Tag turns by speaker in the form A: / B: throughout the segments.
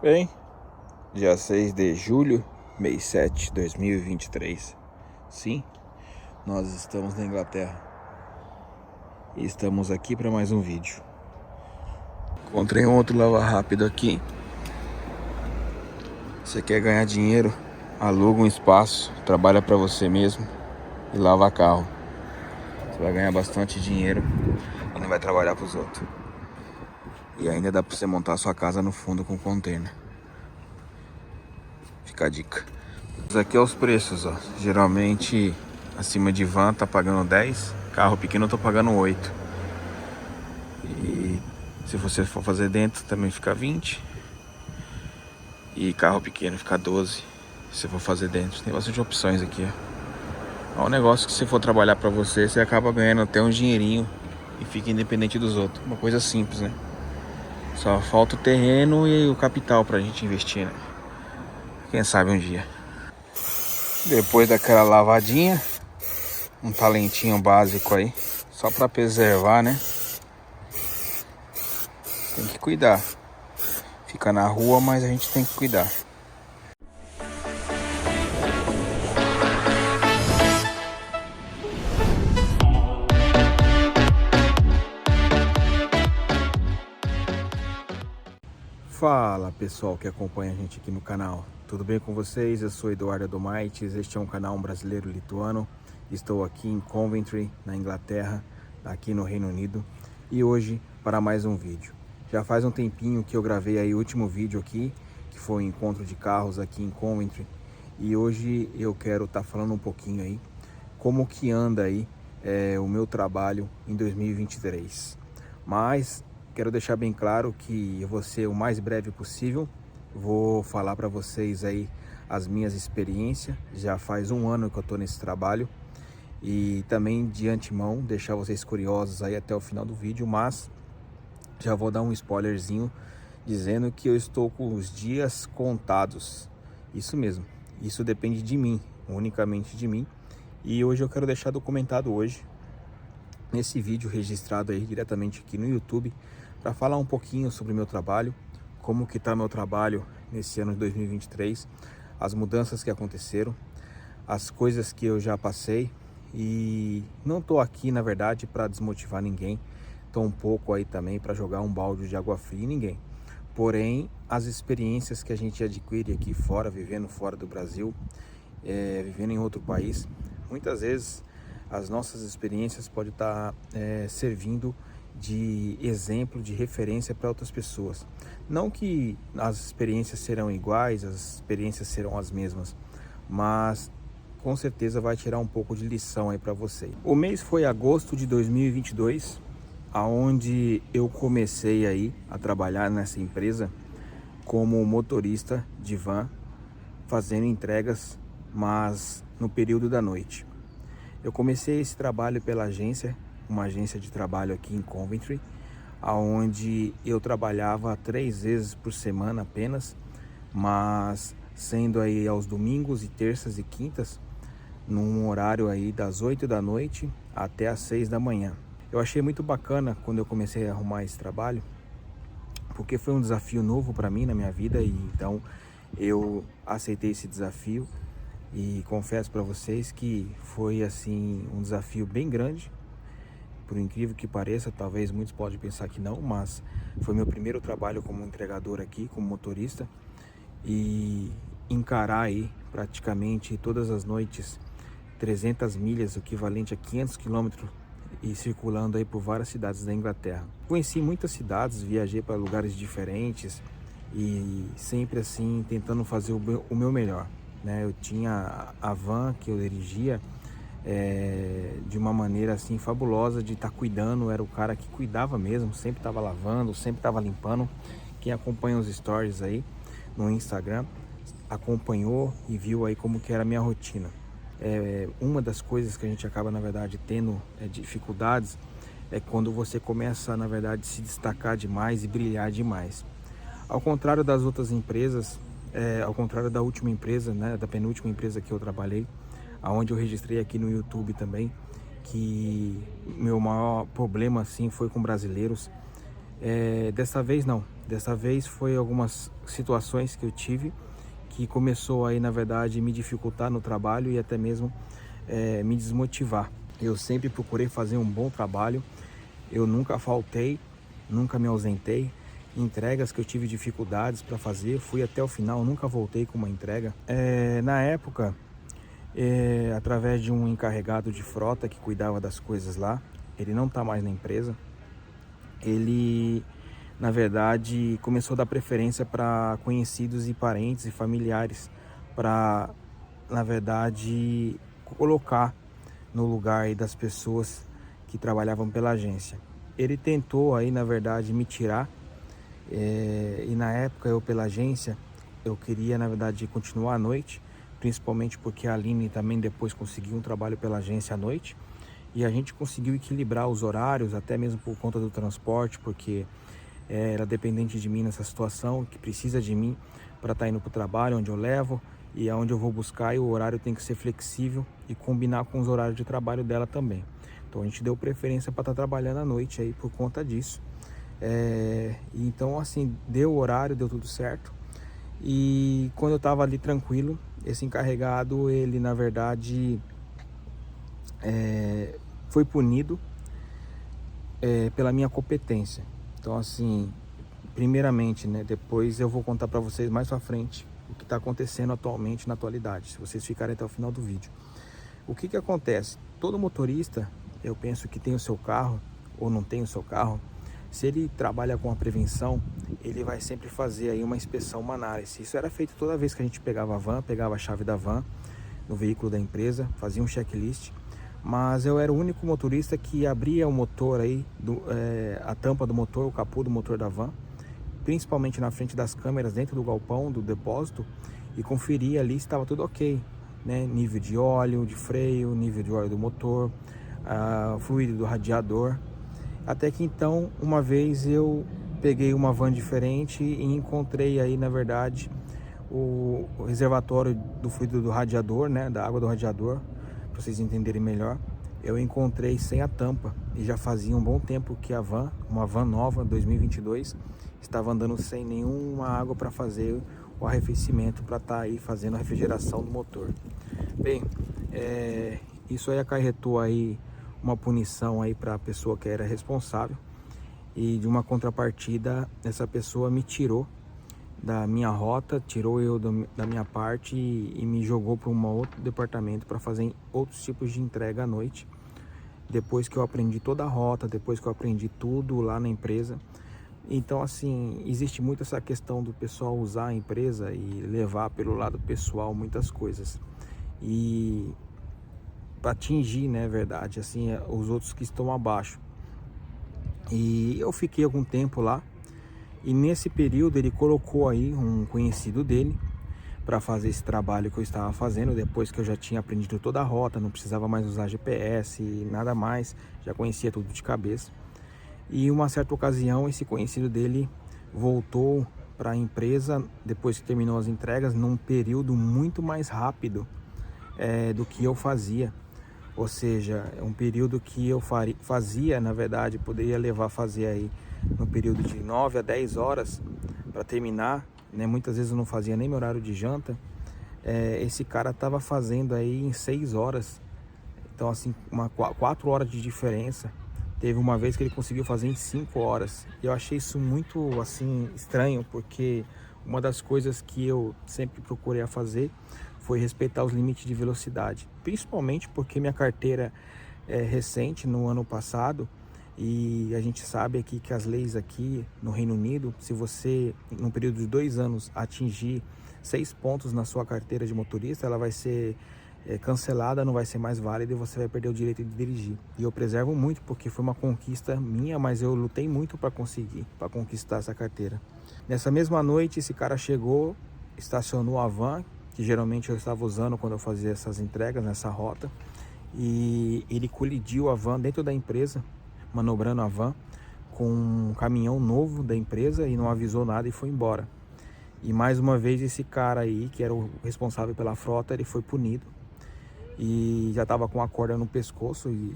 A: Bem, dia 6 de julho, mês 7, 2023. Sim, nós estamos na Inglaterra e estamos aqui para mais um vídeo. Encontrei um outro lava rápido aqui. Você quer ganhar dinheiro? Aluga um espaço, trabalha para você mesmo e lava carro. Você vai ganhar bastante dinheiro e não vai trabalhar para os outros. E ainda dá para você montar sua casa no fundo com container. Fica a dica. Esses aqui é os preços, ó. Geralmente acima de van tá pagando 10, carro pequeno eu tô pagando 8. E se você for fazer dentro também fica 20. E carro pequeno fica 12. Se for fazer dentro, tem bastante opções aqui, ó. É um negócio que se for trabalhar pra você, você acaba ganhando até um dinheirinho e fica independente dos outros. Uma coisa simples, né? Só falta o terreno e o capital pra gente investir, né? Quem sabe um dia. Depois daquela lavadinha, um talentinho básico aí, só pra preservar, né? Tem que cuidar. Fica na rua, mas a gente tem que cuidar. Fala pessoal que acompanha a gente aqui no canal, tudo bem com vocês? Eu sou Eduardo Adomaitis, este é um canal brasileiro lituano. Estou aqui em Coventry, na Inglaterra, aqui no Reino Unido, e hoje para mais um vídeo. Já faz um tempinho que eu gravei aí o último vídeo aqui, que foi o encontro de carros aqui em Coventry, e hoje eu quero estar falando um pouquinho aí como que anda aí o meu trabalho em 2023. Mas quero deixar bem claro que eu vou ser o mais breve possível. Vou falar para vocês aí as minhas experiências. Já faz um ano que eu estou nesse trabalho. E também de antemão deixar vocês curiosos aí até o final do vídeo. Mas já vou dar um spoilerzinho dizendo que eu estou com os dias contados. Isso mesmo, isso depende de mim, unicamente de mim. E hoje eu quero deixar documentado hoje, nesse vídeo registrado aí diretamente aqui no YouTube, para falar um pouquinho sobre o meu trabalho, como que tá meu trabalho nesse ano de 2023, as mudanças que aconteceram, as coisas que eu já passei. E não tô aqui na verdade para desmotivar ninguém, tô um pouco aí também para jogar um balde de água fria em ninguém. Porém, as experiências que a gente adquire aqui fora, vivendo fora do Brasil, vivendo em outro país, muitas vezes as nossas experiências podem estar servindo de exemplo, de referência para outras pessoas. Não que as experiências serão iguais, as experiências serão as mesmas, mas com certeza vai tirar um pouco de lição aí para você. O mês foi agosto de 2022, aonde eu comecei aí a trabalhar nessa empresa como motorista de van, fazendo entregas, mas no período da noite. Eu comecei esse trabalho pela agência, uma agência de trabalho aqui em Coventry, aonde eu trabalhava 3 vezes por semana apenas, mas sendo aí aos domingos e terças e quintas, num horário aí das 8 da noite até as 6 da manhã. Eu achei muito bacana quando eu comecei a arrumar esse trabalho, porque foi um desafio novo para mim na minha vida, e então eu aceitei esse desafio. E confesso para vocês que foi assim um desafio bem grande, por incrível que pareça. Talvez muitos podem pensar que não, mas foi meu primeiro trabalho como entregador aqui, como motorista, e encarar aí praticamente todas as noites 300 milhas, o equivalente a 500 quilômetros, e circulando aí por várias cidades da Inglaterra. Conheci muitas cidades, viajei para lugares diferentes e sempre assim tentando fazer o meu melhor, né? Eu tinha a van que eu dirigia de uma maneira assim fabulosa, de estar cuidando. Era o cara que cuidava mesmo, sempre estava lavando, sempre estava limpando. Quem acompanha os stories aí no Instagram acompanhou e viu aí como que era a minha rotina. Uma das coisas que a gente acaba na verdade tendo dificuldades é quando você começa na verdade a se destacar demais e brilhar demais. Ao contrário das outras empresas, ao contrário da última empresa, né, da penúltima empresa que eu trabalhei, aonde eu registrei aqui no YouTube também, que meu maior problema assim foi com brasileiros. Dessa vez não, Dessa vez foi algumas situações que eu tive que começou aí, na verdade, me dificultar no trabalho e até mesmo me desmotivar. Eu sempre procurei fazer um bom trabalho, eu nunca faltei, nunca me ausentei. Entregas que eu tive dificuldades para fazer, fui até o final, nunca voltei com uma entrega. Na época, através de um encarregado de frota que cuidava das coisas lá, ele não está mais na empresa, ele, na verdade, começou a dar preferência para conhecidos e parentes e familiares, para, na verdade, colocar no lugar aí das pessoas que trabalhavam pela agência. Ele tentou aí, na verdade, me tirar, e na época eu, pela agência, eu queria, na verdade, continuar à noite, principalmente porque a Aline também depois conseguiu um trabalho pela agência à noite, e a gente conseguiu equilibrar os horários, até mesmo por conta do transporte, porque era dependente de mim nessa situação, que precisa de mim para estar indo para o trabalho, onde eu levo e aonde eu vou buscar, e o horário tem que ser flexível e combinar com os horários de trabalho dela também. Então a gente deu preferência para estar trabalhando à noite aí por conta disso. Então assim, deu o horário, deu tudo certo. E quando eu estava ali tranquilo, esse encarregado, ele na verdade foi punido pela minha competência. Então assim, primeiramente, né, depois eu vou contar para vocês mais pra frente o que está acontecendo atualmente, na atualidade, se vocês ficarem até o final do vídeo. O que acontece? Todo motorista, eu penso que tem o seu carro ou não tem o seu carro, se ele trabalha com a prevenção, ele vai sempre fazer aí uma inspeção, uma análise. Isso era feito toda vez que a gente pegava a van, pegava a chave da van no veículo da empresa, fazia um checklist. Mas eu era o único motorista que abria o motor aí, a tampa do motor, o capô do motor da van, principalmente na frente das câmeras dentro do galpão do depósito, e conferia ali se estava tudo ok, né? Nível de óleo, de freio, nível de óleo do motor, fluido do radiador. Até que então, uma vez eu peguei uma van diferente e encontrei aí, na verdade, o reservatório do fluido do radiador, né? Da água do radiador, para vocês entenderem melhor. Eu encontrei sem a tampa, e já fazia um bom tempo que a van, uma van nova, 2022, estava andando sem nenhuma água para fazer o arrefecimento, para estar aí fazendo a refrigeração do motor. Bem, isso aí acarretou aí uma punição aí para a pessoa que era responsável, e de uma contrapartida, essa pessoa me tirou da minha rota, tirou eu da minha parte e me jogou para um outro departamento para fazer outros tipos de entrega à noite. Depois que eu aprendi toda a rota, depois que eu aprendi tudo lá na empresa. Então assim, existe muito essa questão do pessoal usar a empresa e levar pelo lado pessoal muitas coisas, e para atingir, né, verdade, assim, os outros que estão abaixo. E eu fiquei algum tempo lá, e nesse período ele colocou aí um conhecido dele para fazer esse trabalho que eu estava fazendo, depois que eu já tinha aprendido toda a rota, não precisava mais usar GPS e nada mais, já conhecia tudo de cabeça. E uma certa ocasião, esse conhecido dele voltou para a empresa depois que terminou as entregas, num período muito mais rápido do que eu fazia. Ou seja, é um período que eu fazia, na verdade, poderia levar a fazer aí no período de 9 a 10 horas para terminar, né? Muitas vezes eu não fazia nem meu horário de janta. Esse cara estava fazendo aí em 6 horas. Então assim, 4 horas de diferença. Teve uma vez que ele conseguiu fazer em 5 horas. E eu achei isso muito assim estranho, porque uma das coisas que eu sempre procurei a fazer foi respeitar os limites de velocidade, principalmente porque minha carteira é recente, no ano passado, e a gente sabe aqui que as leis aqui no Reino Unido, se você, num período de 2 anos, atingir 6 pontos na sua carteira de motorista, ela vai ser cancelada, não vai ser mais válida, e você vai perder o direito de dirigir. E eu preservo muito, porque foi uma conquista minha, mas eu lutei muito para conquistar essa carteira. Nessa mesma noite, esse cara chegou, estacionou a van, que geralmente eu estava usando quando eu fazia essas entregas nessa rota, e ele colidiu a van dentro da empresa, manobrando a van com um caminhão novo da empresa, e não avisou nada e foi embora. E mais uma vez esse cara aí, que era o responsável pela frota, ele foi punido, e já estava com a corda no pescoço, e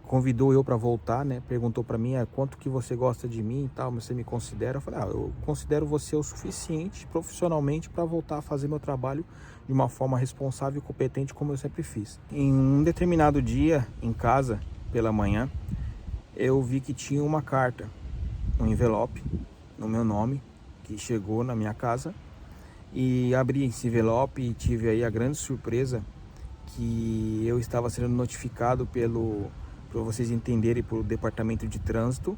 A: convidou eu para voltar, né? Perguntou para mim, quanto que você gosta de mim e tal, você me considera? Eu falei, eu considero você o suficiente profissionalmente para voltar a fazer meu trabalho de uma forma responsável e competente, como eu sempre fiz. Em um determinado dia, em casa, pela manhã, eu vi que tinha uma carta, um envelope no meu nome, que chegou na minha casa, e abri esse envelope e tive aí a grande surpresa que eu estava sendo notificado para vocês entenderem, pelo Departamento de Trânsito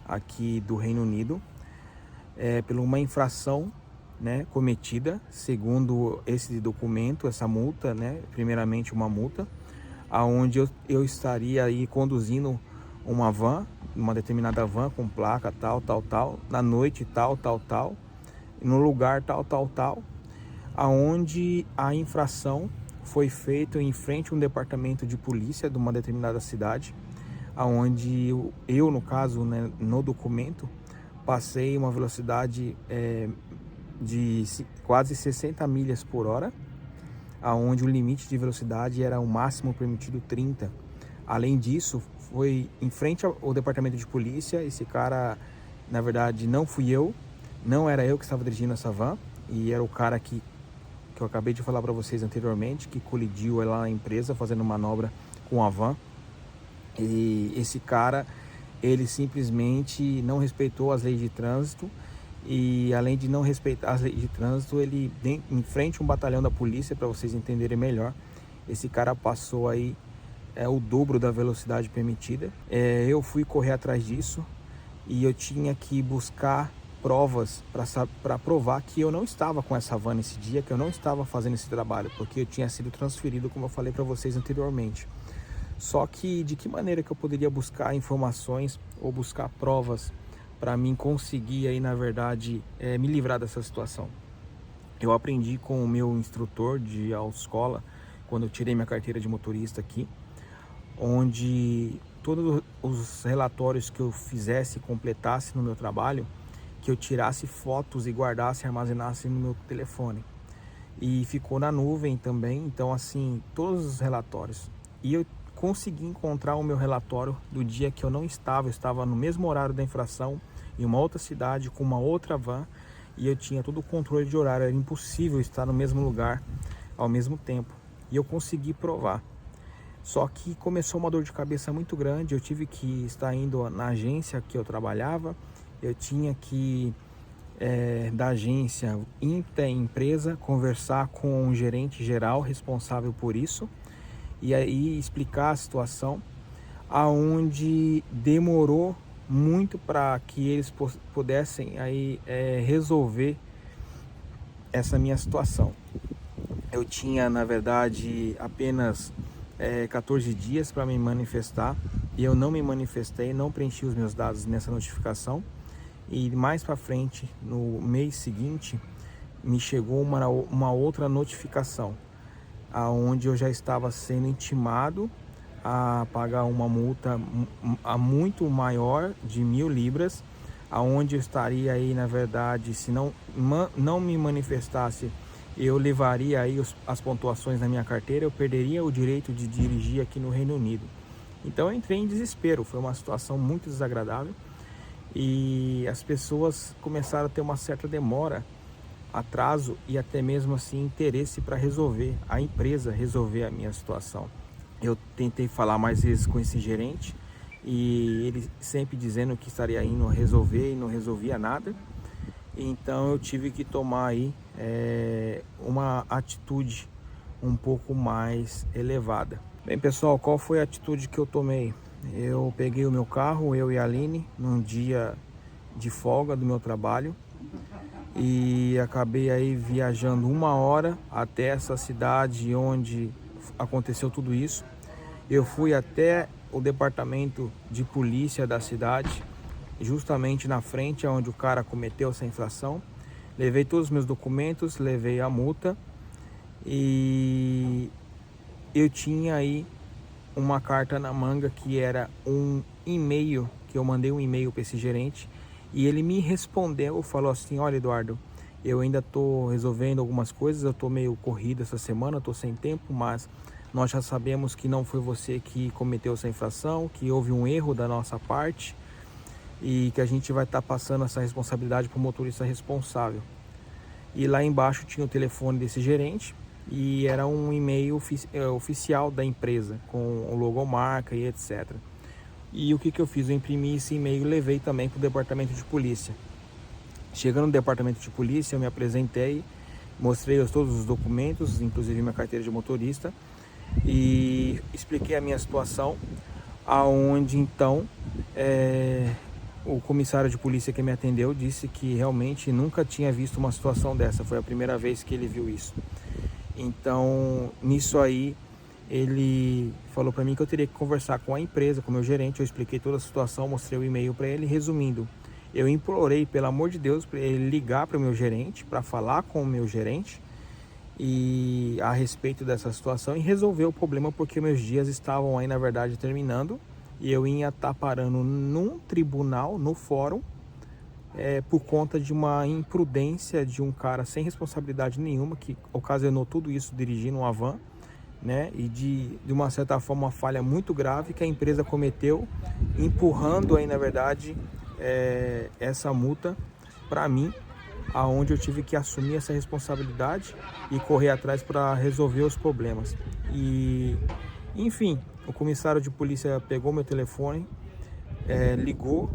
A: aqui do Reino Unido, por uma infração, né, cometida, segundo esse documento, essa multa, né, primeiramente uma multa, aonde eu estaria aí conduzindo uma van, uma determinada van com placa tal, na noite tal, no lugar tal, aonde a infração foi feita em frente a um departamento de polícia de uma determinada cidade, aonde eu no caso, né, no documento, passei uma velocidade de quase 60 milhas por hora, aonde o limite de velocidade era o máximo permitido 30. Além disso, foi em frente ao departamento de polícia. Esse cara, na verdade, não fui eu, não era eu que estava dirigindo essa van, e era o cara que eu acabei de falar para vocês anteriormente, que colidiu lá na empresa fazendo manobra com a van. E esse cara, ele simplesmente não respeitou as leis de trânsito, e além de não respeitar as leis de trânsito, ele, em frente a um batalhão da polícia, para vocês entenderem melhor, esse cara passou aí o dobro da velocidade permitida. Eu fui correr atrás disso e eu tinha que buscar provas para provar que eu não estava com essa van nesse dia, que eu não estava fazendo esse trabalho, porque eu tinha sido transferido, como eu falei para vocês anteriormente. Só que de que maneira que eu poderia buscar informações ou buscar provas para mim conseguir aí, na verdade, me livrar dessa situação? Eu aprendi com o meu instrutor de autoescola, quando eu tirei minha carteira de motorista aqui, onde todos os relatórios que eu fizesse e completasse no meu trabalho, que eu tirasse fotos e guardasse e armazenasse no meu telefone. E ficou na nuvem também, então assim, todos os relatórios. E eu consegui encontrar o meu relatório do dia que eu não estava, eu estava no mesmo horário da infração, em uma outra cidade, com uma outra van, e eu tinha todo o controle de horário, era impossível estar no mesmo lugar ao mesmo tempo. E eu consegui provar. Só que começou uma dor de cabeça muito grande, eu tive que estar indo na agência que eu trabalhava, eu tinha que, da agência empresa, conversar com um gerente geral responsável por isso, e aí explicar a situação, aonde demorou muito para que eles pudessem aí, resolver essa minha situação. Eu tinha, na verdade, apenas 14 dias para me manifestar, e eu não me manifestei, não preenchi os meus dados nessa notificação, e mais para frente, no mês seguinte, me chegou uma outra notificação, aonde eu já estava sendo intimado a pagar uma multa muito maior de 1.000 libras, aonde eu estaria aí, na verdade, se não me manifestasse, eu levaria aí as pontuações na minha carteira, eu perderia o direito de dirigir aqui no Reino Unido. Então eu entrei em desespero, foi uma situação muito desagradável, e as pessoas começaram a ter uma certa demora, atraso e até mesmo assim interesse para resolver, a empresa resolver a minha situação. Eu tentei falar mais vezes com esse gerente, e ele sempre dizendo que estaria indo resolver e não resolvia nada. Então eu tive que tomar aí uma atitude um pouco mais elevada. Bem, pessoal, qual foi a atitude que eu tomei? Eu peguei o meu carro, eu e a Aline, num dia de folga do meu trabalho, e acabei aí viajando 1 hora até essa cidade onde aconteceu tudo isso. Eu fui até o departamento de polícia da cidade, justamente na frente onde o cara cometeu essa infração. Levei todos os meus documentos, levei a multa, e eu tinha aí uma carta na manga que era um e-mail, que eu mandei um e-mail para esse gerente, e ele me respondeu, falou assim: olha, Eduardo, eu ainda estou resolvendo algumas coisas, eu estou meio corrido essa semana, estou sem tempo, mas nós já sabemos que não foi você que cometeu essa infração, que houve um erro da nossa parte e que a gente vai estar passando essa responsabilidade para o motorista responsável. E lá embaixo tinha o telefone desse gerente e era um e-mail oficial da empresa, com logomarca e etc. E o que eu fiz? Eu imprimi esse e-mail e levei também para o departamento de polícia. Chegando no departamento de polícia, eu me apresentei, mostrei todos os documentos, inclusive minha carteira de motorista, e expliquei a minha situação, aonde então o comissário de polícia que me atendeu disse que realmente nunca tinha visto uma situação dessa, foi a primeira vez que ele viu isso. Então, nisso aí, ele falou para mim que eu teria que conversar com a empresa, com o meu gerente. Eu expliquei toda a situação, mostrei o e-mail para ele. Resumindo, eu implorei, pelo amor de Deus, para ele ligar para o meu gerente, para falar com o meu gerente e a respeito dessa situação e resolver o problema, porque meus dias estavam aí, na verdade, terminando e eu ia estar parando num tribunal, no fórum, por conta de uma imprudência de um cara sem responsabilidade nenhuma, que ocasionou tudo isso dirigindo uma van, né? E de uma certa forma uma falha muito grave que a empresa cometeu, empurrando aí, na verdade, essa multa para mim, aonde eu tive que assumir essa responsabilidade e correr atrás para resolver os problemas. E enfim, o comissário de polícia pegou meu telefone, ligou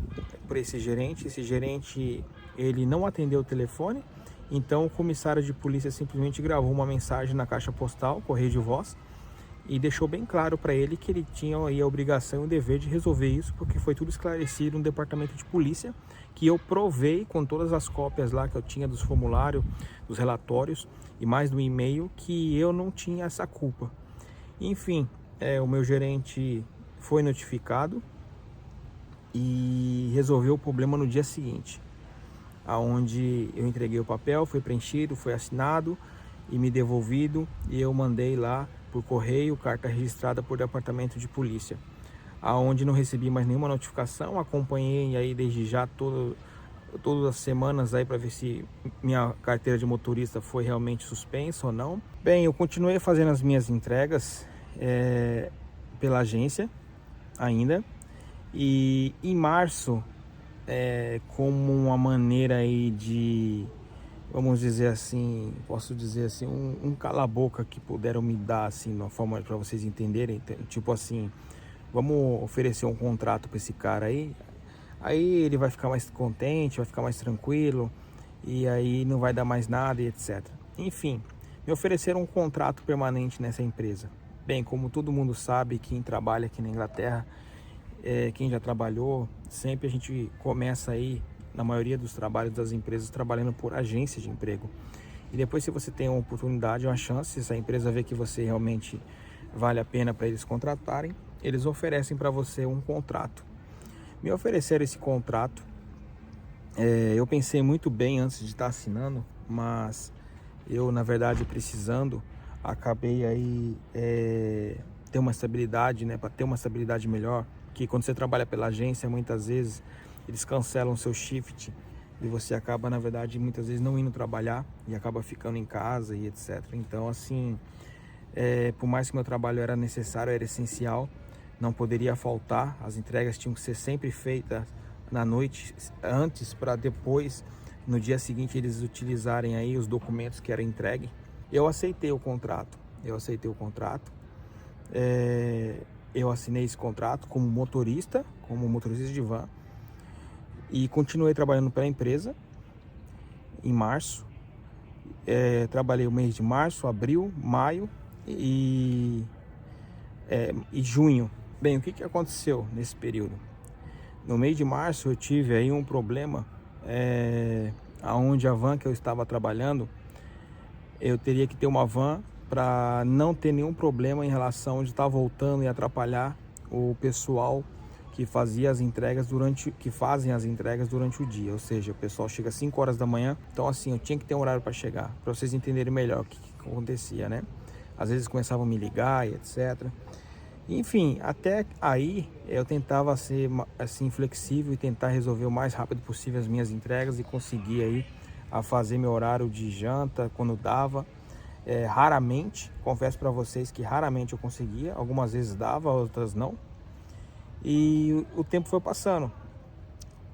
A: para esse gerente ele não atendeu o telefone, então o comissário de polícia simplesmente gravou uma mensagem na caixa postal, correio de voz, e deixou bem claro para ele que ele tinha aí a obrigação e o dever de resolver isso, porque foi tudo esclarecido no departamento de polícia, que eu provei com todas as cópias lá que eu tinha dos formulários, dos relatórios e mais do e-mail, que eu não tinha essa culpa. Enfim, o meu gerente foi notificado e resolveu o problema no dia seguinte, aonde eu entreguei o papel, foi preenchido, foi assinado e me devolvido, e eu mandei lá por correio, carta registrada por departamento de polícia, aonde não recebi mais nenhuma notificação. Acompanhei aí desde já todas as semanas aí para ver se minha carteira de motorista foi realmente suspensa ou não. Bem, eu continuei fazendo as minhas entregas pela agência ainda, e em março, como uma maneira aí de, vamos dizer assim, posso dizer assim, um cala-boca que puderam me dar, assim, de uma forma para vocês entenderem, tipo assim, vamos oferecer um contrato para esse cara aí ele vai ficar mais contente, vai ficar mais tranquilo, e aí não vai dar mais nada e etc. Enfim, me ofereceram um contrato permanente nessa empresa. Bem, como todo mundo sabe, quem trabalha aqui na Inglaterra, quem já trabalhou, sempre a gente começa aí, na maioria dos trabalhos das empresas, trabalhando por agência de emprego. E depois, se você tem uma oportunidade, uma chance, se a empresa vê que você realmente vale a pena para eles contratarem, eles oferecem para você um contrato. Me ofereceram esse contrato, eu pensei muito bem antes de estar assinando, mas eu, na verdade, precisando, acabei aí ter uma estabilidade, né, para ter uma estabilidade melhor, que quando você trabalha pela agência, muitas vezes eles cancelam o seu shift e você acaba, na verdade, muitas vezes não indo trabalhar e acaba ficando em casa e etc. Então, assim, por mais que meu trabalho era necessário, era essencial, não poderia faltar, as entregas tinham que ser sempre feitas na noite antes, para depois, no dia seguinte, eles utilizarem aí os documentos que eram entregue. Eu aceitei o contrato, eu assinei esse contrato como motorista de van, e continuei trabalhando pela empresa em março. Trabalhei o mês de março, abril, maio e junho. Bem, o que aconteceu nesse período? No mês de março eu tive aí um problema, onde a van que eu estava trabalhando, eu teria que ter uma van para não ter nenhum problema em relação de estar voltando e atrapalhar o pessoal que fazem as entregas durante o dia. Ou seja, o pessoal chega às 5 horas da manhã, então assim, eu tinha que ter um horário para chegar, para vocês entenderem melhor o que acontecia, né? Às vezes começavam a me ligar e etc. Enfim, até aí eu tentava ser assim flexível e tentar resolver o mais rápido possível as minhas entregas e conseguir aí a fazer meu horário de janta quando dava, Raramente, confesso para vocês que raramente eu conseguia, algumas vezes dava, outras não. E o tempo foi passando.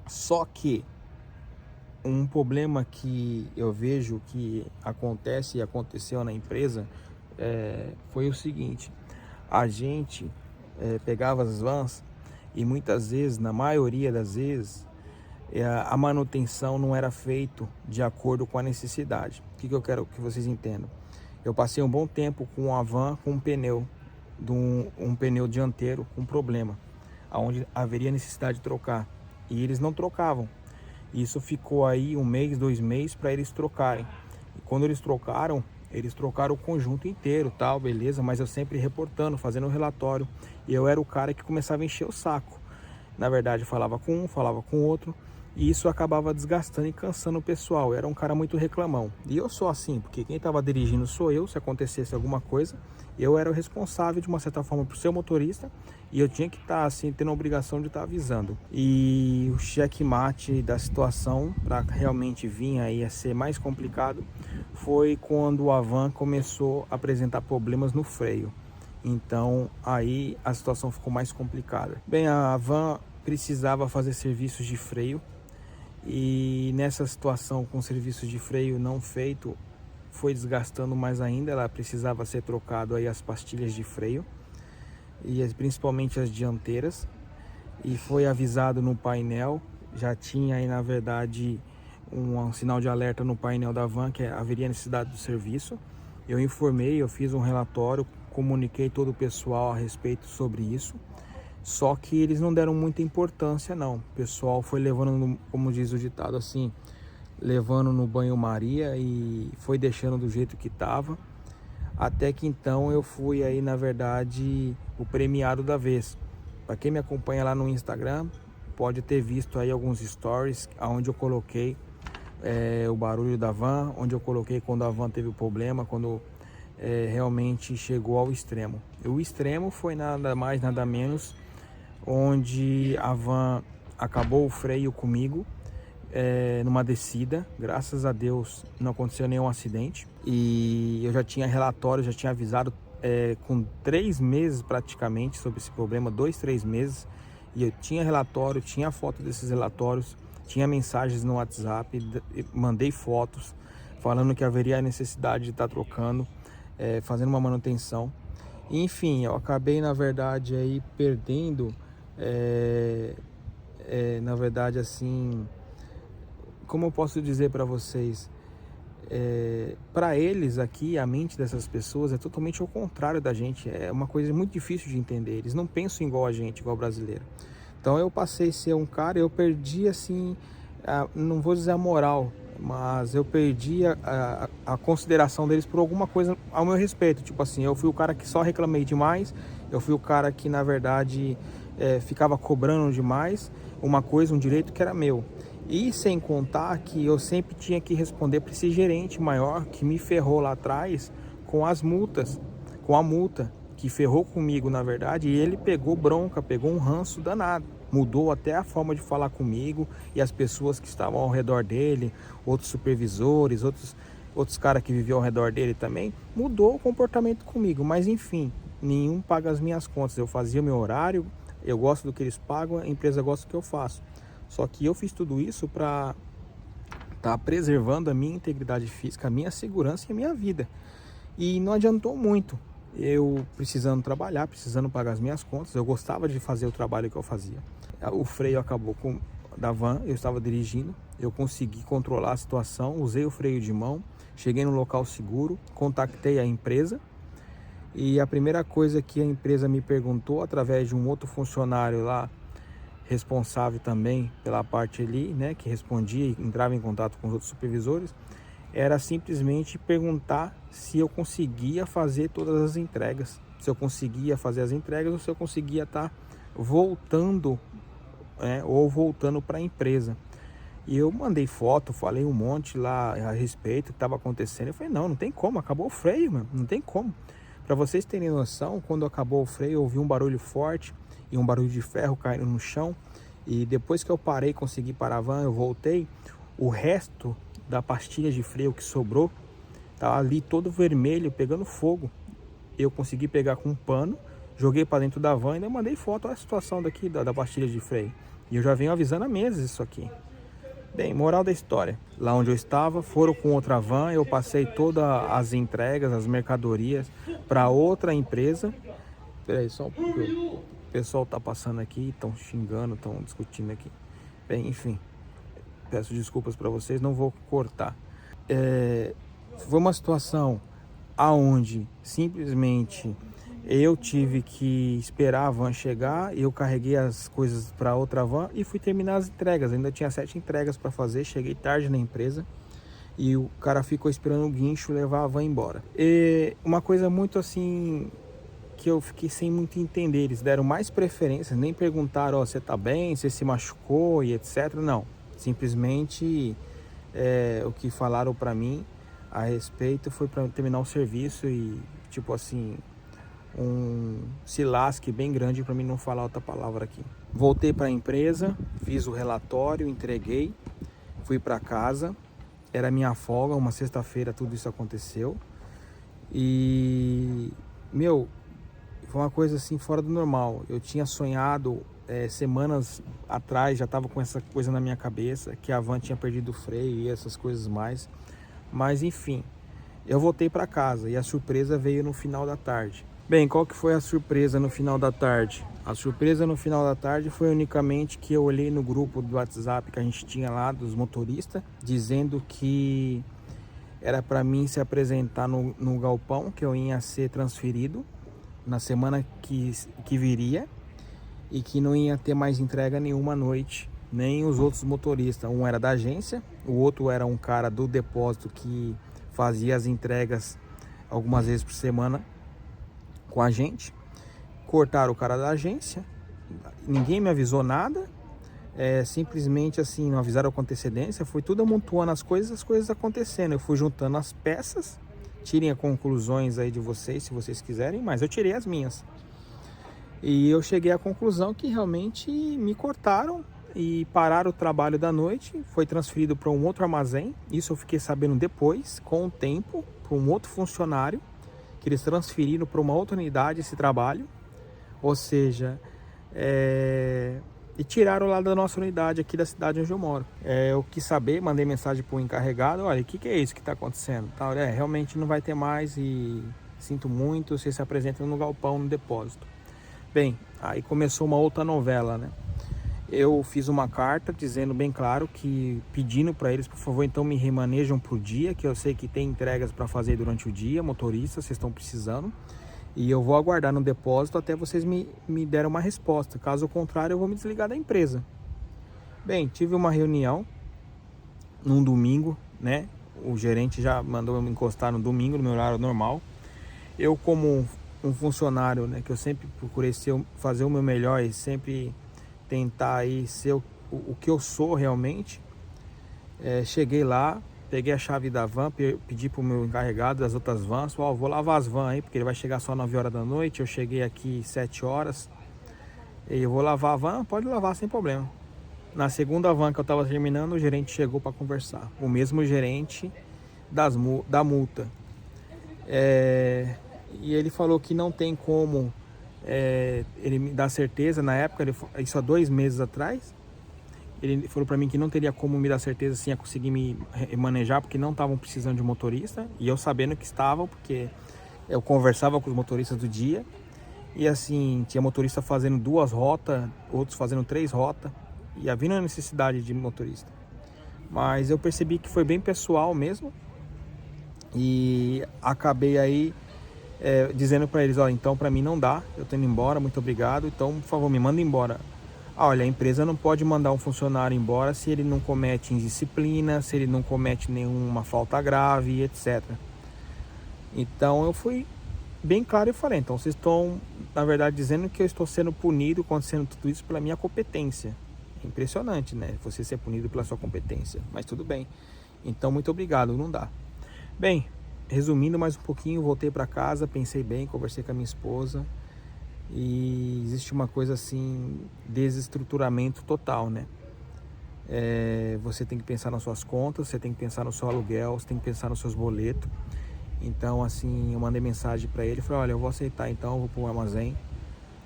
A: Só que um problema que eu vejo que acontece e aconteceu na empresa foi o seguinte: a gente pegava as vans e muitas vezes, na maioria das vezes, a manutenção não era feita de acordo com a necessidade. O que eu quero que vocês entendam? Eu passei um bom tempo com a van com um pneu, um pneu dianteiro com problema, onde haveria necessidade de trocar, e eles não trocavam. Isso ficou aí 1 mês, 2 meses para eles trocarem. E quando eles trocaram o conjunto inteiro, tal, beleza, mas eu sempre reportando, fazendo um relatório, e eu era o cara que começava a encher o saco. Na verdade, falava com um, falava com outro, e isso acabava desgastando e cansando o pessoal. Eu era um cara muito reclamão. E eu sou assim, porque quem estava dirigindo sou eu. Se acontecesse alguma coisa, eu era o responsável de uma certa forma por ser o motorista, e eu tinha que estar assim, tendo a obrigação de estar avisando. E o checkmate da situação, para realmente vir aí a ser mais complicado, foi quando a van começou a apresentar problemas no freio. Então aí a situação ficou mais complicada. Bem, a van precisava fazer serviços de freio, e nessa situação, com serviços de freio não feito, foi desgastando mais ainda. Ela precisava ser trocado aí as pastilhas de freio, e principalmente as dianteiras, e foi avisado no painel. Já tinha aí, na verdade, um sinal de alerta no painel da van que haveria necessidade do serviço. Eu informei, eu fiz um relatório, comuniquei todo o pessoal a respeito sobre isso. Só que eles não deram muita importância não. O pessoal foi levando, como diz o ditado assim, levando no banho-maria, e foi deixando do jeito que estava. Até que então eu fui aí, na verdade, o premiado da vez. Para quem me acompanha lá no Instagram, pode ter visto aí alguns stories onde eu coloquei o barulho da van, onde eu coloquei quando a van teve o problema, quando realmente chegou ao extremo. O extremo foi nada mais, nada menos, onde a van acabou o freio comigo numa descida. Graças a Deus não aconteceu nenhum acidente, e eu já tinha relatório, já tinha avisado com 3 meses praticamente sobre esse problema, 2, 3 meses, e eu tinha relatório, tinha foto desses relatórios, tinha mensagens no WhatsApp, mandei fotos falando que haveria a necessidade de estar trocando, fazendo uma manutenção. Enfim, eu acabei, na verdade, aí perdendo, na verdade, assim, como eu posso dizer para vocês, para eles aqui, a mente dessas pessoas é totalmente ao contrário da gente. É uma coisa muito difícil de entender. Eles não pensam igual a gente, igual brasileiro. Então eu passei a ser um cara, eu perdi assim, não vou dizer a moral, mas eu perdi a consideração deles por alguma coisa ao meu respeito. Tipo assim, eu fui o cara que só reclamei demais, eu fui o cara que, na verdade, ficava cobrando demais uma coisa, um direito que era meu. E sem contar que eu sempre tinha que responder para esse gerente maior que me ferrou lá atrás com as multas, com a multa, que ferrou comigo, na verdade, e ele pegou bronca, pegou um ranço danado. Mudou até a forma de falar comigo, e as pessoas que estavam ao redor dele, outros supervisores, outros caras que viviam ao redor dele também, mudou o comportamento comigo. Mas enfim, nenhum paga as minhas contas. Eu fazia o meu horário, eu gosto do que eles pagam, a empresa gosta do que eu faço. Só que eu fiz tudo isso para estar preservando a minha integridade física, a minha segurança e a minha vida. E não adiantou muito. Eu precisando trabalhar, precisando pagar as minhas contas. Eu gostava de fazer o trabalho que eu fazia. O freio acabou da van, eu estava dirigindo. Eu consegui controlar a situação, usei o freio de mão. Cheguei no local seguro, contactei a empresa. E a primeira coisa que a empresa me perguntou, através de um outro funcionário lá, responsável também pela parte ali, né, que respondia e entrava em contato com os outros supervisores, era simplesmente perguntar se eu conseguia fazer todas as entregas, se eu conseguia fazer as entregas ou se eu conseguia estar voltando, ou voltando para a empresa. E eu mandei foto, falei um monte lá a respeito do que estava acontecendo. Eu falei, não tem como, acabou o freio, mano, não tem como. Para vocês terem noção, quando acabou o freio, eu ouvi um barulho forte e um barulho de ferro caindo no chão. E depois que eu parei, consegui parar a van, eu voltei, o resto da pastilha de freio que sobrou Tá ali todo vermelho, pegando fogo. Eu consegui pegar com um pano, joguei para dentro da van e ainda mandei foto. Olha a situação daqui da pastilha de freio. E eu já venho avisando há meses isso aqui. Bem, moral da história. Lá onde eu estava, foram com outra van. Eu passei todas as entregas, as mercadorias para outra empresa. Peraí, só um pouco. O pessoal tá passando aqui, estão xingando, estão discutindo aqui. Bem, enfim. Peço desculpas para vocês, não vou cortar. Foi uma situação aonde simplesmente eu tive que esperar a van chegar, eu carreguei as coisas para outra van e fui terminar as entregas. Ainda tinha 7 entregas para fazer, cheguei tarde na empresa e o cara ficou esperando o guincho levar a van embora. E uma coisa muito assim que eu fiquei sem muito entender, eles deram mais preferência, nem perguntaram, ó, você tá bem, você se machucou e etc. Não, simplesmente o que falaram para mim a respeito foi para terminar o serviço e tipo assim, um se lasque bem grande para mim não falar outra palavra aqui. Voltei para a empresa, fiz o relatório, entreguei, fui para casa, era minha folga, uma sexta-feira tudo isso aconteceu e foi uma coisa assim fora do normal. Eu tinha sonhado semanas atrás, já estava com essa coisa na minha cabeça, que a van tinha perdido o freio e essas coisas mais. Mas enfim, eu voltei para casa e a surpresa veio no final da tarde. Bem, qual que foi a surpresa no final da tarde? A surpresa no final da tarde foi unicamente que eu olhei no grupo do WhatsApp que a gente tinha lá dos motoristas, dizendo que era para mim se apresentar no galpão, que eu ia ser transferido na semana que viria e que não ia ter mais entrega nenhuma à noite, nem os outros motoristas. Um era da agência, o outro era um cara do depósito que fazia as entregas algumas vezes por semana com a gente. Cortaram o cara da agência, ninguém me avisou nada, simplesmente assim, não avisaram com antecedência, foi tudo amontoando as coisas acontecendo. Eu fui juntando as peças, tirem as conclusões aí de vocês, se vocês quiserem, mas eu tirei as minhas. E eu cheguei à conclusão que realmente me cortaram e pararam o trabalho da noite, foi transferido para um outro armazém. Isso eu fiquei sabendo depois, com o tempo, para um outro funcionário, que eles transferiram para uma outra unidade esse trabalho, ou seja, e tiraram lá da nossa unidade aqui da cidade onde eu moro. Eu quis saber, mandei mensagem para o encarregado, olha, o que é isso que está acontecendo? Realmente não vai ter mais e sinto muito, você se apresenta no galpão, no depósito. Bem, aí começou uma outra novela, né? Eu fiz uma carta dizendo bem claro que pedindo para eles, por favor, então me remanejam pro dia, que eu sei que tem entregas para fazer durante o dia, motorista, vocês estão precisando. E eu vou aguardar no depósito até vocês me deram uma resposta. Caso contrário, eu vou me desligar da empresa. Bem, tive uma reunião num domingo, né? O gerente já mandou eu me encostar no domingo, no meu horário normal. Eu, como um funcionário, né, que eu sempre procurei fazer o meu melhor e sempre tentar aí ser o que eu sou realmente, cheguei lá, peguei a chave da van, pedi pro meu encarregado das outras vans, vou lavar as vans aí, porque ele vai chegar só 9 horas da noite, eu cheguei aqui 7 horas, e eu vou lavar a van, pode lavar sem problema. Na segunda van que eu tava terminando, o gerente chegou para conversar, o mesmo gerente da multa. E ele falou que não tem como ele me dar certeza. Na época, isso há 2 meses atrás, ele falou para mim que não teria como me dar certeza se ia conseguir me manejar, porque não estavam precisando de motorista, e eu sabendo que estavam, porque eu conversava com os motoristas do dia, e assim, tinha motorista fazendo 2 rotas, outros fazendo 3 rotas, e havia a necessidade de motorista. Mas eu percebi que foi bem pessoal mesmo, e acabei aí dizendo para eles, ó, então para mim não dá, eu tô indo embora, muito obrigado, então por favor me manda embora. Olha, a empresa não pode mandar um funcionário embora se ele não comete indisciplina, se ele não comete nenhuma falta grave, etc. Então eu fui bem claro e falei, então vocês estão, na verdade, dizendo que eu estou sendo punido, acontecendo tudo isso pela minha competência. É impressionante, né? Você ser punido pela sua competência, mas tudo bem. Então, muito obrigado, não dá. Bem, resumindo mais um pouquinho, voltei para casa, pensei bem, conversei com a minha esposa e existe uma coisa assim, desestruturamento total, né? Você tem que pensar nas suas contas, você tem que pensar no seu aluguel, você tem que pensar nos seus boletos Então assim, eu mandei mensagem para ele, falei, olha, eu vou aceitar então, vou pro armazém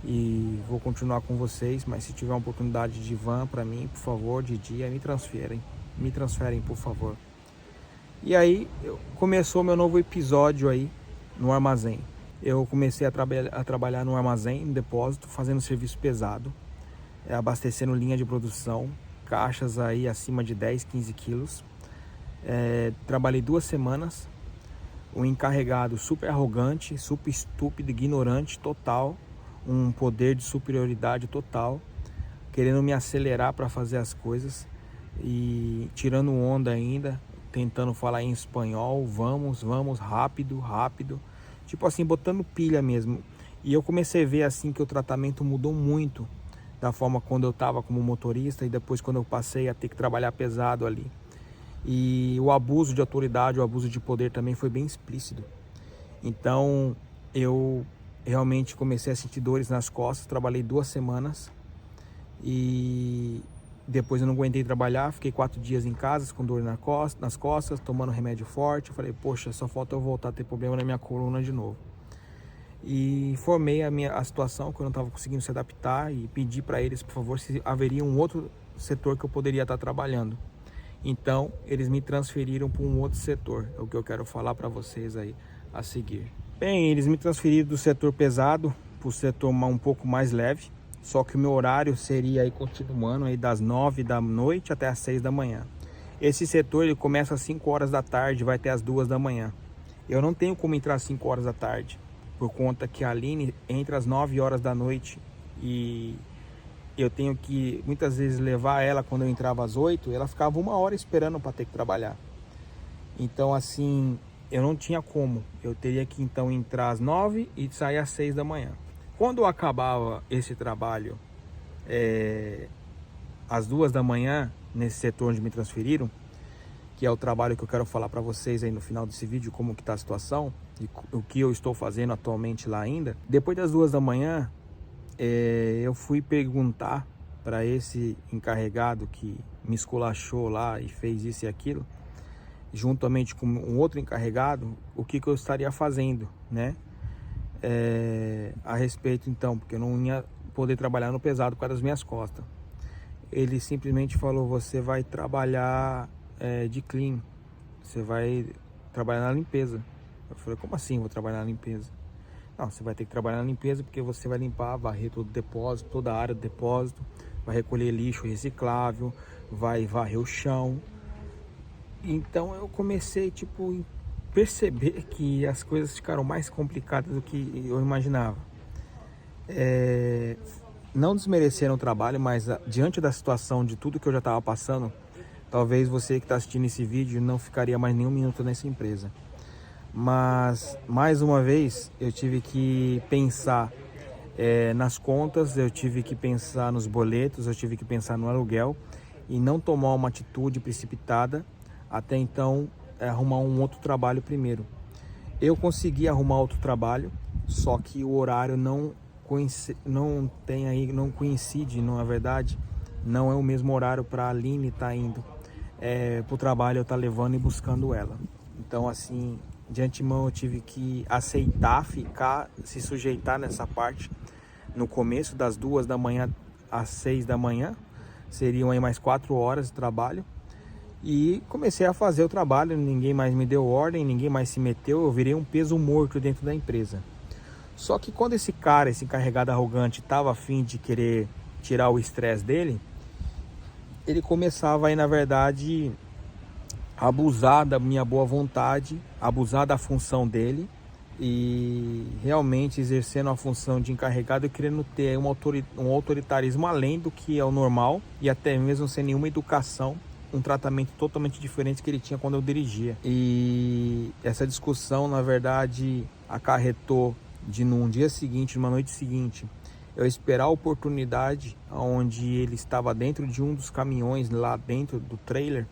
A: e vou continuar com vocês, mas se tiver uma oportunidade de van para mim, por favor, de dia, me transferem, por favor. E aí começou meu novo episódio aí no armazém. Eu comecei a trabalhar no armazém, no depósito, fazendo serviço pesado, abastecendo linha de produção, caixas aí acima de 10, 15 quilos. Trabalhei 2 semanas, um encarregado super arrogante, super estúpido, ignorante total, um poder de superioridade total, querendo me acelerar para fazer as coisas e tirando onda ainda, tentando falar em espanhol, vamos, rápido, rápido, tipo assim, botando pilha mesmo. E eu comecei a ver assim que o tratamento mudou muito da forma quando eu estava como motorista e depois quando eu passei a ter que trabalhar pesado ali. E o abuso de autoridade, o abuso de poder também foi bem explícito. Então eu realmente comecei a sentir dores nas costas, trabalhei 2 semanas e depois eu não aguentei trabalhar, fiquei 4 dias em casa com dor nas costas, tomando remédio forte. Eu falei, poxa, só falta eu voltar a ter problema na minha coluna de novo. E informei a situação, que eu não estava conseguindo se adaptar, e pedi para eles, por favor, se haveria um outro setor que eu poderia estar trabalhando. Então, eles me transferiram para um outro setor, é o que eu quero falar para vocês aí a seguir. Bem, eles me transferiram do setor pesado para o setor um pouco mais leve, só que o meu horário seria aí continuando aí das 9 da noite até as 6 da manhã. Esse setor ele começa às 5 horas da tarde, vai até as 2 da manhã. Eu não tenho como entrar às 5 horas da tarde, por conta que a Aline entra às 9 horas da noite e eu tenho que muitas vezes levar ela quando eu entrava às 8, ela ficava 1 hora esperando para ter que trabalhar. Então assim, eu não tinha como, eu teria que então entrar às 9 e sair às 6 da manhã. Quando eu acabava esse trabalho às 2 da manhã, nesse setor onde me transferiram, que é o trabalho que eu quero falar para vocês aí no final desse vídeo, como que tá a situação e o que eu estou fazendo atualmente lá ainda. Depois das 2 da manhã, eu fui perguntar para esse encarregado que me esculachou lá e fez isso e aquilo, juntamente com um outro encarregado, o que eu estaria fazendo, né? A respeito então, porque eu não ia poder trabalhar no pesado por causa das minhas costas. Ele simplesmente falou, você vai trabalhar de clean, você vai trabalhar na limpeza. Eu falei, como assim vou trabalhar na limpeza? Não, você vai ter que trabalhar na limpeza porque você vai limpar, varrer todo o depósito, toda a área do depósito, vai recolher lixo reciclável, vai varrer o chão. Então eu comecei tipo perceber que as coisas ficaram mais complicadas do que eu imaginava. Não desmereceram o trabalho, mas diante da situação de tudo que eu já estava passando, talvez você que está assistindo esse vídeo não ficaria mais nem um minuto nessa empresa. Mas mais uma vez eu tive que pensar nas contas, eu tive que pensar nos boletos, eu tive que pensar no aluguel e não tomar uma atitude precipitada até então arrumar um outro trabalho primeiro. Eu consegui arrumar outro trabalho, só que o horário não coincide, na verdade, não é o mesmo horário para a Aline estar indo para o trabalho, eu estar levando e buscando ela. Então assim, de antemão eu tive que aceitar, se sujeitar nessa parte. No começo, das 2 da manhã às 6 da manhã, seriam aí mais 4 horas de trabalho. E comecei a fazer o trabalho, ninguém mais me deu ordem, ninguém mais se meteu, eu virei um peso morto dentro da empresa. Só que quando esse encarregado arrogante estava a fim de querer tirar o estresse dele, ele começava aí na verdade a abusar da minha boa vontade, abusar da função dele e realmente exercendo a função de encarregado e querendo ter um autoritarismo além do que é o normal e até mesmo sem nenhuma educação, um tratamento totalmente diferente que ele tinha quando eu dirigia. E essa discussão na verdade acarretou de num dia seguinte, numa noite seguinte, eu esperar a oportunidade onde ele estava dentro de um dos caminhões lá dentro do trailer,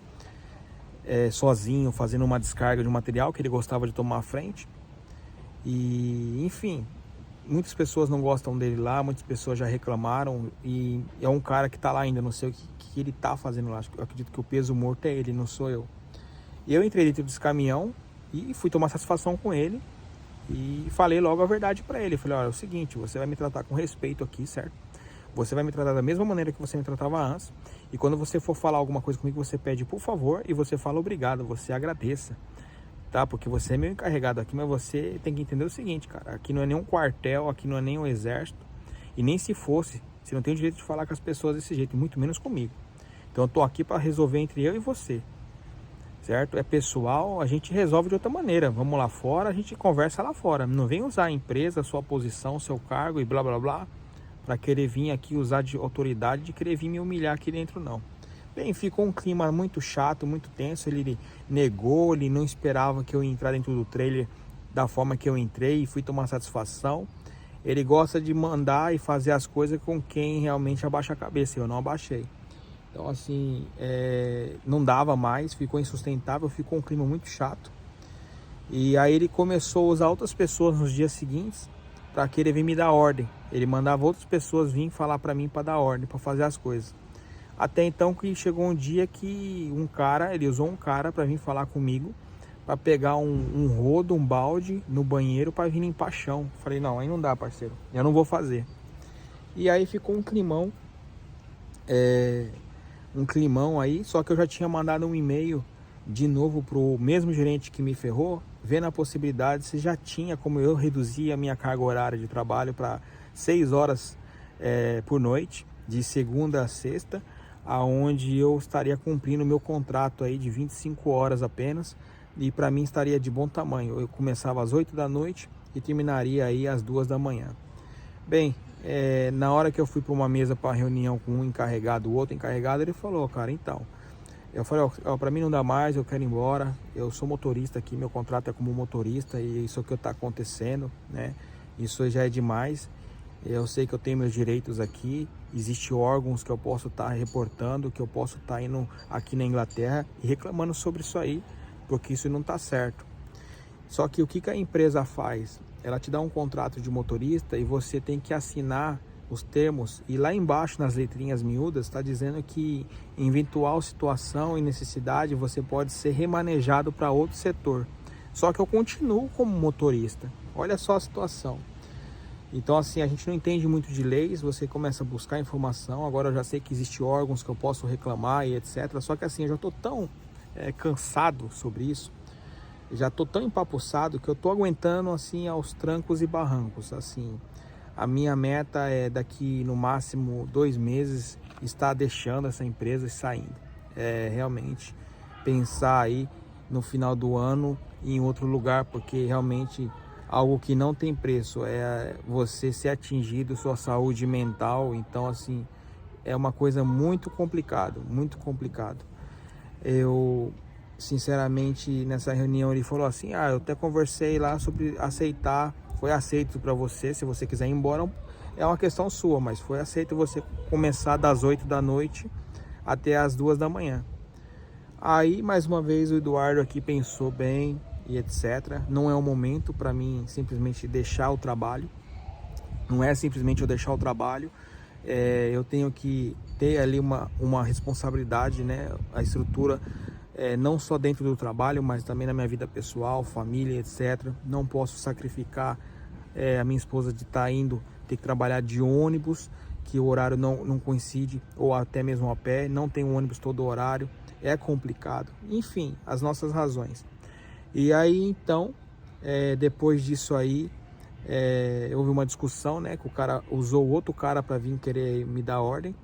A: sozinho, fazendo uma descarga de material que ele gostava de tomar à frente. E enfim, muitas pessoas não gostam dele lá, muitas pessoas já reclamaram e é um cara que tá lá ainda, não sei o que ele tá fazendo lá. Eu acredito que o peso morto é ele, não sou eu. E eu entrei dentro desse caminhão E fui tomar satisfação com ele e falei logo a verdade para ele. Falei, olha, é o seguinte, você vai me tratar com respeito aqui, certo? Você vai me tratar da mesma maneira que você me tratava antes. E quando você for falar alguma coisa comigo, você pede por favor e você fala obrigado, você agradeça. Tá? Porque você é meu encarregado aqui, mas você tem que entender o seguinte, cara. Aqui não é nenhum quartel, aqui não é nem um exército. E nem se fosse, você não tem o direito de falar com as pessoas desse jeito, muito menos comigo. Então eu tô aqui para resolver entre eu e você. Certo? É pessoal, a gente resolve de outra maneira. Vamos lá fora, a gente conversa lá fora. Não vem usar a empresa, a sua posição, seu cargo e blá blá blá para querer vir aqui usar de autoridade, de querer vir me humilhar aqui dentro, não. Bem, ficou um clima muito chato, muito tenso. Ele negou, ele não esperava que eu ia entrar dentro do trailer da forma que eu entrei e fui tomar satisfação. Ele gosta de mandar e fazer as coisas com quem realmente abaixa a cabeça. Eu não abaixei. Então, assim, não dava mais, ficou insustentável, ficou um clima muito chato. E aí ele começou a usar outras pessoas nos dias seguintes para querer vir me dar ordem. Ele mandava outras pessoas vir falar para mim para dar ordem, para fazer as coisas. Até então que chegou um dia que ele usou um cara para vir falar comigo, para pegar um rodo, um balde no banheiro para vir limpar chão. Falei, não, aí não dá, parceiro, eu não vou fazer. E aí ficou um climão aí, só que eu já tinha mandado um e-mail de novo pro mesmo gerente que me ferrou, vendo a possibilidade se já tinha como eu reduzir a minha carga horária de trabalho para 6 horas por noite, de segunda a sexta, aonde eu estaria cumprindo o meu contrato aí de 25 horas apenas, e para mim estaria de bom tamanho. Eu começava às 8 da noite e terminaria aí às 2 da manhã. Bem, na hora que eu fui para uma mesa para reunião com um encarregado, o outro encarregado, ele falou, cara, então, eu falei, ó, para mim não dá mais, eu quero ir embora, eu sou motorista aqui, meu contrato é como motorista e isso é o que está acontecendo, né? Isso já é demais. Eu sei que eu tenho meus direitos aqui, existem órgãos que eu posso estar reportando, que eu posso estar indo aqui na Inglaterra e reclamando sobre isso aí, porque isso não está certo. Só que o que a empresa faz? Ela te dá um contrato de motorista e você tem que assinar os termos, e lá embaixo nas letrinhas miúdas está dizendo que em eventual situação e necessidade você pode ser remanejado para outro setor. Só que eu continuo como motorista. Olha só a situação. Então, assim, a gente não entende muito de leis, você começa a buscar informação. Agora eu já sei que existem órgãos que eu posso reclamar e etc. Só que assim, eu já estou tão cansado sobre isso, já estou tão empapuçado que eu estou aguentando assim aos trancos e barrancos. Assim, a minha meta é daqui no máximo 2 meses estar deixando essa empresa e saindo. Realmente pensar aí no final do ano em outro lugar, porque realmente algo que não tem preço é você ser atingido, sua saúde mental. Então, assim, é uma coisa muito complicado, muito complicado. Eu, sinceramente, nessa reunião ele falou assim, eu até conversei lá sobre aceitar, foi aceito para você, se você quiser ir embora, é uma questão sua, mas foi aceito você começar das 8 da noite até as 2 da manhã. Aí, mais uma vez, o Eduardo aqui pensou bem e etc. Não é o momento para mim simplesmente deixar o trabalho. Não é simplesmente eu deixar o trabalho. Eu tenho que ter ali uma responsabilidade, né? A estrutura, não só dentro do trabalho, mas também na minha vida pessoal, família, etc. Não posso sacrificar a minha esposa de estar ter que trabalhar de ônibus, que o horário não coincide, ou até mesmo a pé, não tem um ônibus todo horário, é complicado. Enfim, as nossas razões. E aí, então, depois disso aí, houve uma discussão, né, que o cara usou outro cara para vir querer me dar ordem,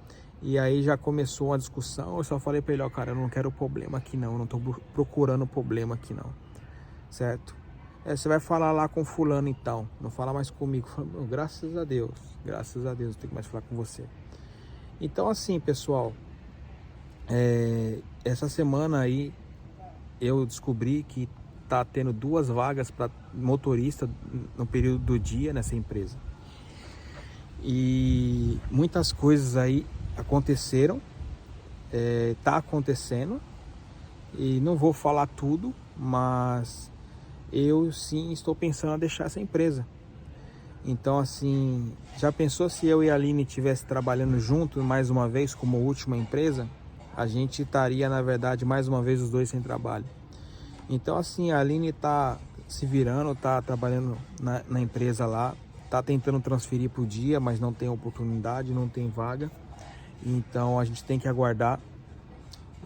A: e aí já começou uma discussão. Eu só falei para ele, ó, cara, eu não quero problema aqui não, eu não tô procurando problema aqui não, certo? Você vai falar lá com fulano então, não fala mais comigo. Falei, graças a Deus, não tenho que mais falar com você. Então, assim, pessoal, essa semana aí eu descobri que tá tendo 2 vagas para motorista no período do dia nessa empresa. E muitas coisas aí aconteceram, tá acontecendo, e não vou falar tudo, mas eu sim estou pensando em deixar essa empresa. Então, assim, já pensou se eu e a Aline estivesse trabalhando junto mais uma vez como última empresa? A gente estaria, na verdade, mais uma vez os dois sem trabalho. Então assim, a Aline tá se virando, tá trabalhando na empresa lá, tá tentando transferir pro dia, mas não tem oportunidade, não tem vaga. Então a gente tem que aguardar.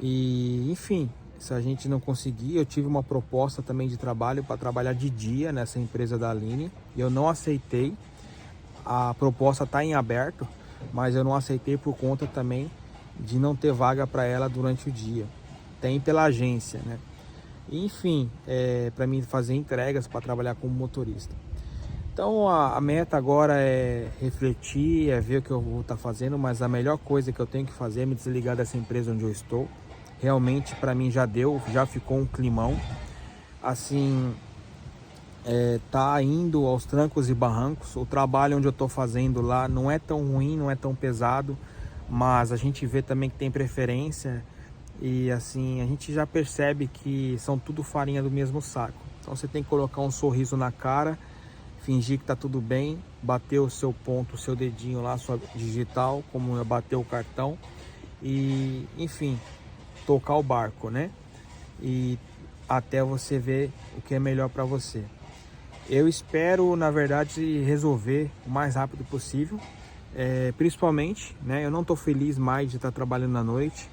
A: E enfim, se a gente não conseguir, eu tive uma proposta também de trabalho para trabalhar de dia nessa empresa da Aline. Eu não aceitei. A proposta está em aberto, mas eu não aceitei por conta também de não ter vaga para ela durante o dia. Tem pela agência, né? Enfim, para mim fazer entregas para trabalhar como motorista. Então a meta agora é refletir, é ver o que eu vou estar fazendo, mas a melhor coisa que eu tenho que fazer é me desligar dessa empresa onde eu estou. Realmente para mim já deu, já ficou um climão. Assim, tá indo aos trancos e barrancos. O trabalho onde eu estou fazendo lá não é tão ruim, não é tão pesado, mas a gente vê também que tem preferência e assim a gente já percebe que são tudo farinha do mesmo saco. Então você tem que colocar um sorriso na cara, fingir que tá tudo bem, bater o seu ponto, o seu dedinho lá, sua digital, como eu bater o cartão e enfim, tocar o barco, né? E até você ver o que é melhor para você. Eu espero, na verdade, resolver o mais rápido possível, principalmente, né? Eu não estou feliz mais de estar trabalhando à noite,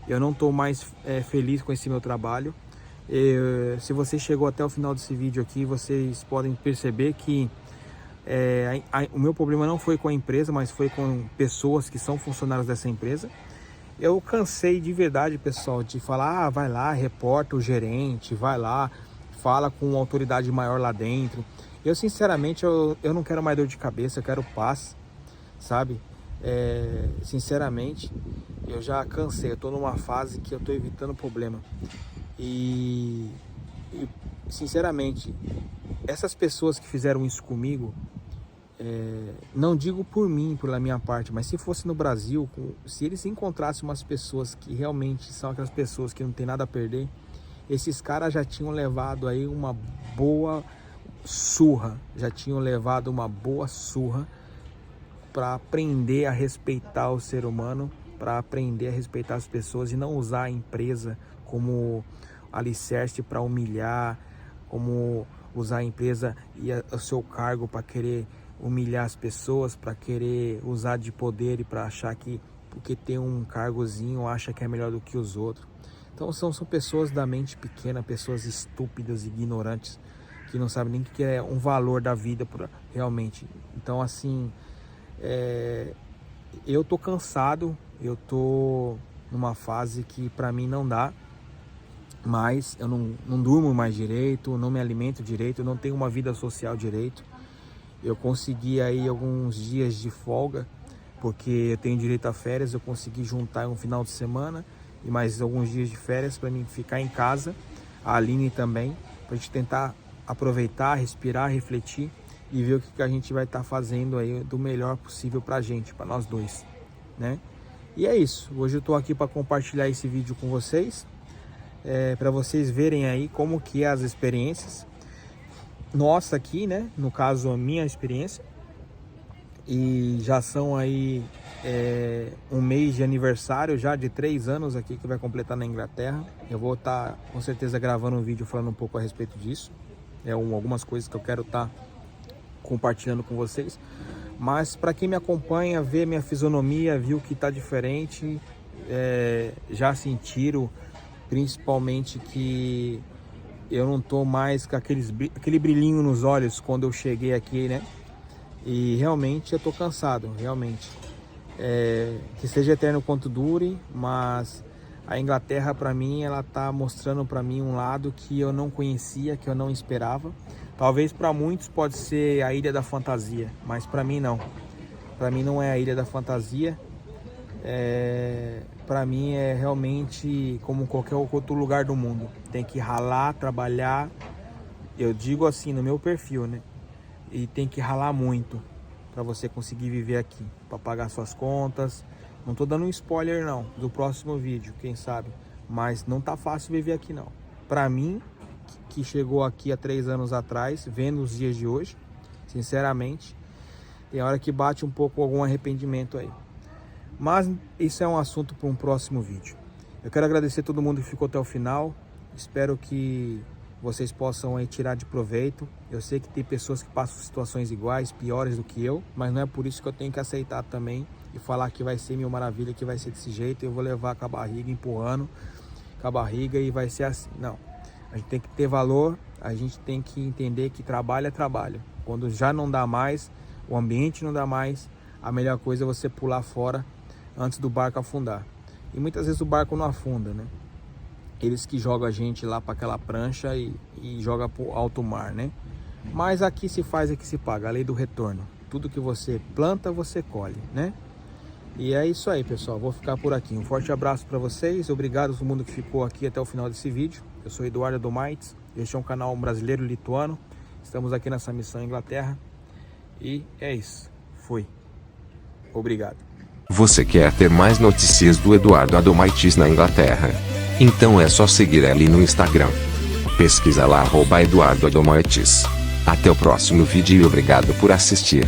A: eu não estou mais feliz com esse meu trabalho. Se você chegou até o final desse vídeo aqui, vocês podem perceber que o meu problema não foi com a empresa, mas foi com pessoas que são funcionários dessa empresa. Eu cansei de verdade, pessoal, de falar, vai lá, reporta o gerente, vai lá, fala com uma autoridade maior lá dentro. Eu, sinceramente, eu não quero mais dor de cabeça, eu quero paz, sabe? Sinceramente, eu já cansei, eu tô numa fase que eu tô evitando problema. E sinceramente, essas pessoas que fizeram isso comigo, não digo por mim, pela minha parte, mas se fosse no Brasil, se eles encontrassem umas pessoas que realmente são aquelas pessoas que não tem nada a perder, esses caras já tinham levado aí uma boa surra, para aprender a respeitar o ser humano, para aprender a respeitar as pessoas e não usar a empresa como alicerce para humilhar, como usar a empresa e o seu cargo para querer humilhar as pessoas, para querer usar de poder e para achar que porque tem um cargozinho acha que é melhor do que os outros. Então são pessoas da mente pequena, pessoas estúpidas, ignorantes, que não sabem nem o que é um valor da vida realmente. Então assim, eu tô cansado, eu tô numa fase que para mim não dá, mas eu não durmo mais direito, não me alimento direito, não tenho uma vida social direito. Eu consegui aí alguns dias de folga, porque eu tenho direito a férias, eu consegui juntar um final de semana e mais alguns dias de férias para mim ficar em casa, a Aline também, para a gente tentar aproveitar, respirar, refletir e ver o que a gente vai estar fazendo aí do melhor possível para a gente, para nós dois, né? E é isso, hoje eu estou aqui para compartilhar esse vídeo com vocês, para vocês verem aí como que é as experiências nossa aqui, né? No caso, a minha experiência. E já são aí um mês de aniversário já de 3 anos aqui que vai completar na Inglaterra. Eu vou estar com certeza gravando um vídeo falando um pouco a respeito disso. Algumas coisas que eu quero estar compartilhando com vocês. Mas para quem me acompanha, vê minha fisionomia, viu que está diferente, já sentiram principalmente que eu não tô mais com aquele brilhinho nos olhos quando eu cheguei aqui, né? E realmente eu tô cansado, realmente. Que seja eterno quanto dure, mas a Inglaterra para mim, ela tá mostrando para mim um lado que eu não conhecia, que eu não esperava. Talvez para muitos pode ser a Ilha da Fantasia, mas para mim não. Para mim não é a Ilha da Fantasia. Para mim é realmente como qualquer outro lugar do mundo. Tem que ralar, trabalhar, eu digo assim no meu perfil, né? E tem que ralar muito para você conseguir viver aqui, para pagar suas contas. Não tô dando um spoiler não do próximo vídeo, quem sabe, mas não tá fácil viver aqui não. Para mim, que chegou aqui há 3 anos atrás, vendo os dias de hoje, sinceramente, tem hora que bate um pouco algum arrependimento aí. Mas isso é um assunto para um próximo vídeo. Eu quero agradecer a todo mundo que ficou até o final. Espero que vocês possam aí tirar de proveito. Eu sei que tem pessoas que passam situações iguais, piores do que eu, mas não é por isso que eu tenho que aceitar também e falar que vai ser mil maravilha, que vai ser desse jeito, eu vou levar com a barriga empurrando, com a barriga e vai ser assim. Não, a gente tem que ter valor, a gente tem que entender que trabalho é trabalho. Quando já não dá mais, o ambiente não dá mais, a melhor coisa é você pular fora antes do barco afundar. E muitas vezes o barco não afunda, né? Eles que jogam a gente lá para aquela prancha e joga para o alto mar, né? Mas aqui se faz e que se paga, a lei do retorno. Tudo que você planta, você colhe, né? E é isso aí, pessoal. Vou ficar por aqui. Um forte abraço para vocês. Obrigado a todo mundo que ficou aqui até o final desse vídeo. Eu sou Eduardo Adomaitis. Este é um canal brasileiro lituano. Estamos aqui nessa missão em Inglaterra. E é isso. Fui. Obrigado.
B: Você quer ter mais notícias do Eduardo Adomaitis na Inglaterra? Então é só seguir ele no Instagram. Pesquisa lá @Eduardo Adomaitis. Até o próximo vídeo e obrigado por assistir.